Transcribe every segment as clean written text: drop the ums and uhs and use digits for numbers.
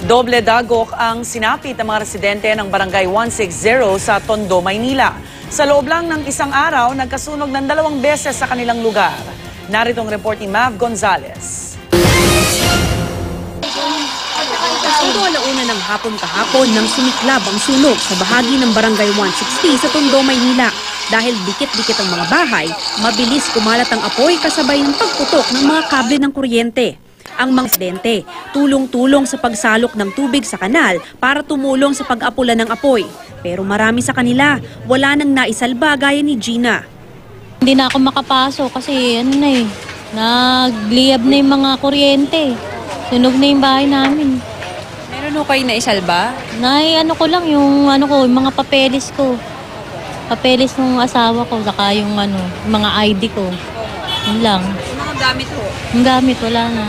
Doble dagok ang sinapit ng mga residente ng Barangay 160 sa Tondo, Maynila. Sa loob lang ng isang araw, nagkasunog ng 2 beses sa kanilang lugar. Narito ang report ni Mav Gonzalez. Ito alauna ng hapon kahapon nang sumiklab ang sunog sa bahagi ng Barangay 160 sa Tondo, Maynila. Dahil dikit-dikit ang mga bahay, mabilis kumalat ang apoy kasabay ng pagputok ng mga kable ng kuryente. Ang mga residente, tulong-tulong sa pagsalok ng tubig sa kanal para tumulong sa pag-apula ng apoy. Pero marami sa kanila, wala nang naisalba gaya ni Gina. Hindi na ako makapasok kasi nagliyab na yung mga kuryente. Sunog na yung bahay namin. Meron kayo naisalba? Ko lang yung mga papeles ko. Papeles ng asawa ko, saka yung mga ID ko. Yun lang. Mga gamit ho? Yung gamit, wala na.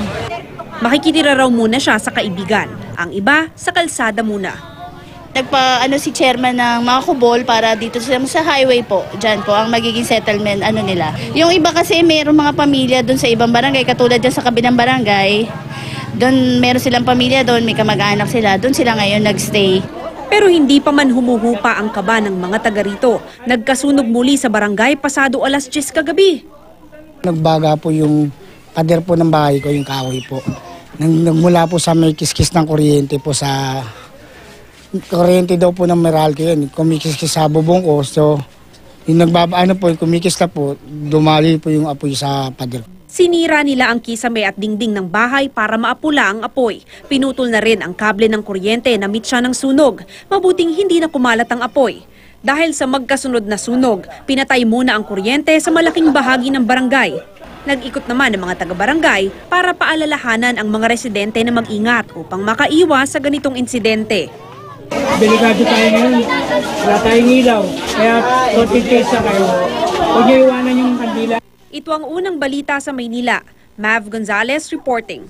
Makikitira raw muna siya sa kaibigan. Ang iba, sa kalsada muna. Si chairman ng mga kubol para dito sa highway po. Diyan po ang magiging settlement nila. Yung iba kasi mayroong mga pamilya doon sa ibang barangay, katulad dyan sa kabilang barangay. Doon meron silang pamilya doon, may kamag-anak sila. Doon sila ngayon nagstay. Pero hindi pa man humuhupa ang kaba ng mga taga rito. Nagkasunog muli sa barangay pasado 10:00 kagabi. Nagbaga po yung pader po ng bahay ko, yung kahoy po. Nagmula po sa may kiskis ng kuryente po sa... Kuryente daw po ng Meralco yun. Kumikiskis sa bubong ko. So, yung yung kumikis na po, dumali po yung apoy sa pader. Sinira nila ang kisame at dingding ng bahay para maapula ang apoy. Pinutol na rin ang kable ng kuryente na mitsa ng sunog. Mabuting hindi na kumalat ang apoy. Dahil sa magkasunod na sunog, pinatay muna ang kuryente sa malaking bahagi ng barangay. Nag-ikot naman ang mga taga-barangay para paalalahanan ang mga residente na mag-ingat upang makaiwas sa ganitong insidente. Delikado tayo ngayon. Wala tayong ilaw. Kaya concentrate sa kayo. Huwag niyo iwanan yung kandila. Ito ang unang balita sa Maynila. Mav Gonzalez reporting.